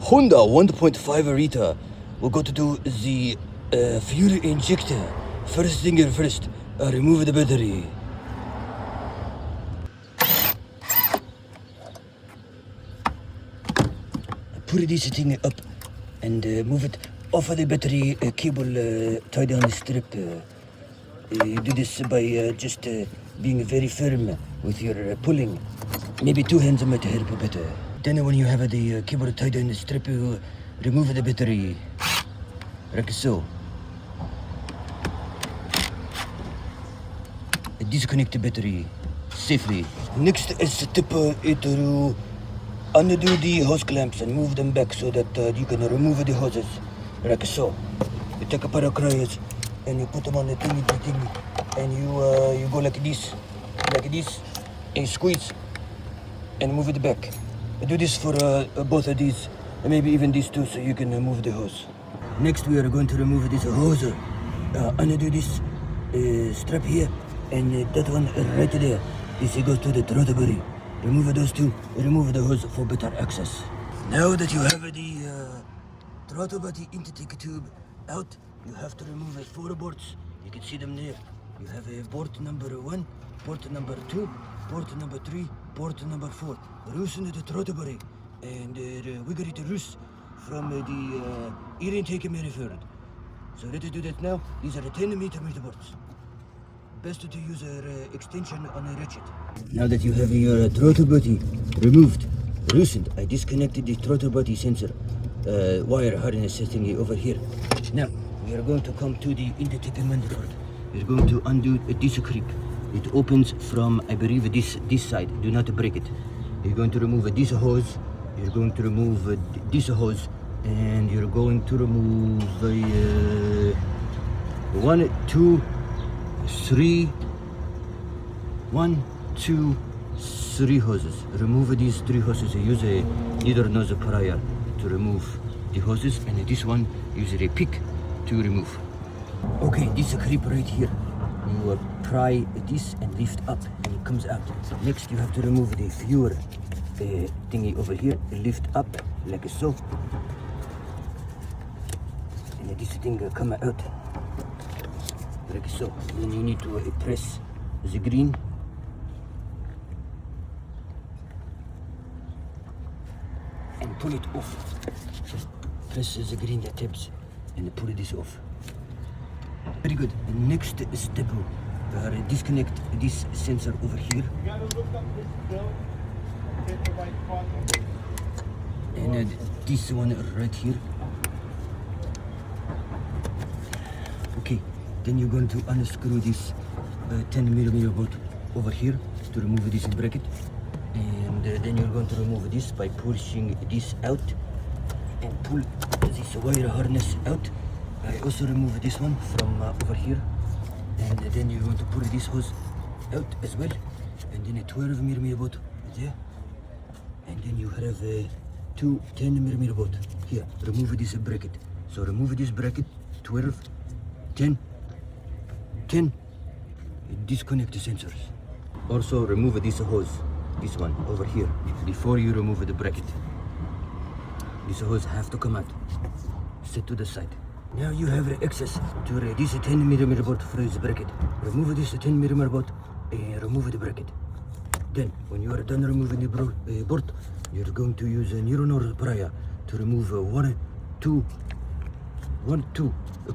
Honda 1.5 Rita. We're going to do the fuel injector. First thing first, remove the battery. Put this thing up and move it off of the battery cable tied on the strip. You do this by just being very firm with your pulling. Maybe two hands might help better. Then when you have the cable tied on the strip, you remove the battery, like so. Disconnect the battery safely. Next step is to undo the hose clamps and move them back so that you can remove the hoses, like so. You take a pair of pliers and you put them on the thing, and you go like this, and squeeze and move it back. Do this for both of these, and maybe even these two, so you can move the hose. Next, we are going to remove this hose. Undo this strap here, and that one right there. This goes to the throttle body. Remove those two. Remove the hose for better access. Now that you have the throttle body intake tube out, you have to remove 4 bolts. You can see them there. You have a port number 1, port number 2, port number 3, port number 4. Loosen the throttle body and wiggle it loose from the air intake manifold. So let's do that now. These are the 10mm bolts. Best to use an extension on a ratchet. Now that you have your throttle body removed, loosened, I disconnected the throttle body sensor wire harness thingy over here. Now we are going to come to the intake manifold. We're going to undo this clip. It opens from, I believe, this side. Do not break it. You're going to remove this hose. You're going to remove this hose, and you're going to remove 1, 2, 3. 1, 2, 3 hoses. Remove these 3 hoses. Use a needle nose plier to remove the hoses, and this one use a pick to remove. Okay, this clip right here. You pry this and lift up, and it comes out. Next, you have to remove the fuel thingy over here. Lift up like so, and this thing come out like so. Then you need to press the green. And pull it off. Press the green tabs and pull this off. Very good. Next step, disconnect this sensor over here. And this one right here. Okay, then you're going to unscrew this 10mm bolt over here to remove this bracket. And then you're going to remove this by pushing this out and pull this wire harness out. I also remove this one from over here, and then you're going to pull this hose out as well, and then a 12mm bolt there, and then you have 2 10mm bolt here. Remove this bracket. So remove this bracket, 12, 10, 10. Disconnect the sensors. Also remove this hose. This one over here before you remove the bracket. This hose have to come out. Set to the side. Now you have access to this 10mm bolt for this bracket. Remove this 10mm bolt and remove the bracket. Then when you are done removing the bolt, you're going to use a neural plier to remove 1, 2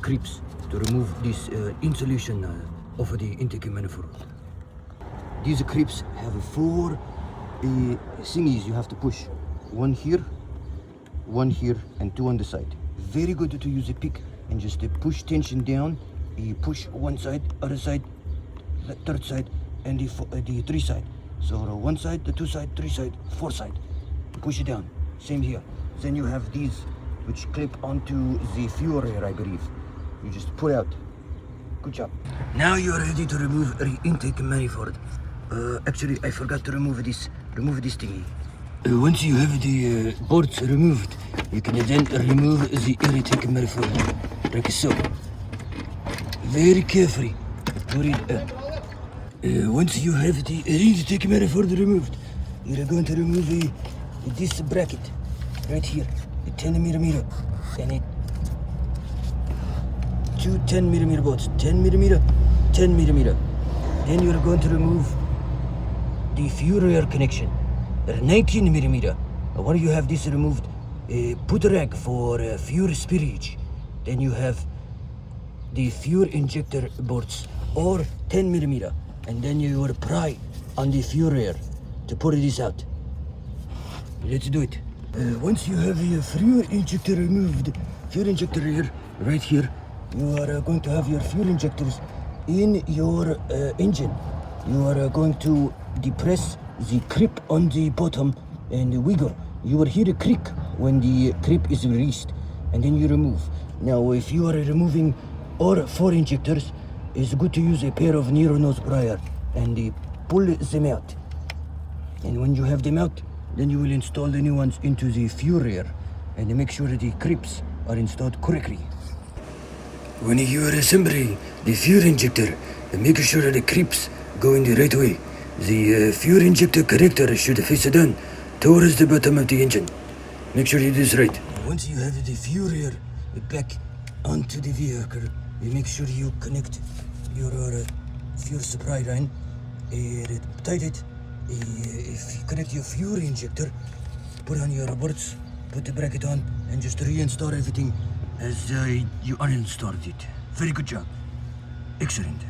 clips to remove this insulation of the intake manifold. These clips have 4 thingies you have to push. 1 here, 1 here, and 2 on the side. Very good to use a pick and just push tension down. You push one side, other side, the third side, and the 3 side. So 1 side, the 2 side, 3 side, 4 side. Push it down. Same here. Then you have these which clip onto the fuel rail, I believe. You just pull out. Good job. Now you are ready to remove the intake manifold. Actually, I forgot to remove this. Remove this thingy. Once you have the bolts removed, you can then remove the air intake manifold, like so. Very carefully. Pour it up. Once you have the air intake manifold removed, you're going to remove this bracket right here. a 10mm, and it two 10mm bolts, 10mm, 10mm. Then you're going to remove the Furer connection, 19mm. When you have this removed, put a rag for Fuer spillage. Then you have the Fuer injector bolts, or 10mm, and then you will pry on the Furer to pull this out. Let's do it. Once you have your Fuer injector removed, Fuer injector here, right here, you are going to have your fuel injectors in your engine. You are going to depress the clip on the bottom and wiggle. You will hear a click when the clip is released, and then you remove. Now, if you are removing all 4 injectors, it's good to use a pair of narrow nose pliers and pull them out. And when you have them out, then you will install the new ones into the Furer and make sure that the clips are installed correctly. When you are assembling the fuel injector, make sure that the clips go in the right way. The fuel injector connector should face down towards the bottom of the engine. Make sure you do this right. Once you have the Furer back onto the vehicle, you make sure you connect your fuel supply line, tight it. If you connect your fuel injector, put on your bolts, put the bracket on, and just reinstall everything as you uninstalled it. Very good job. Excellent.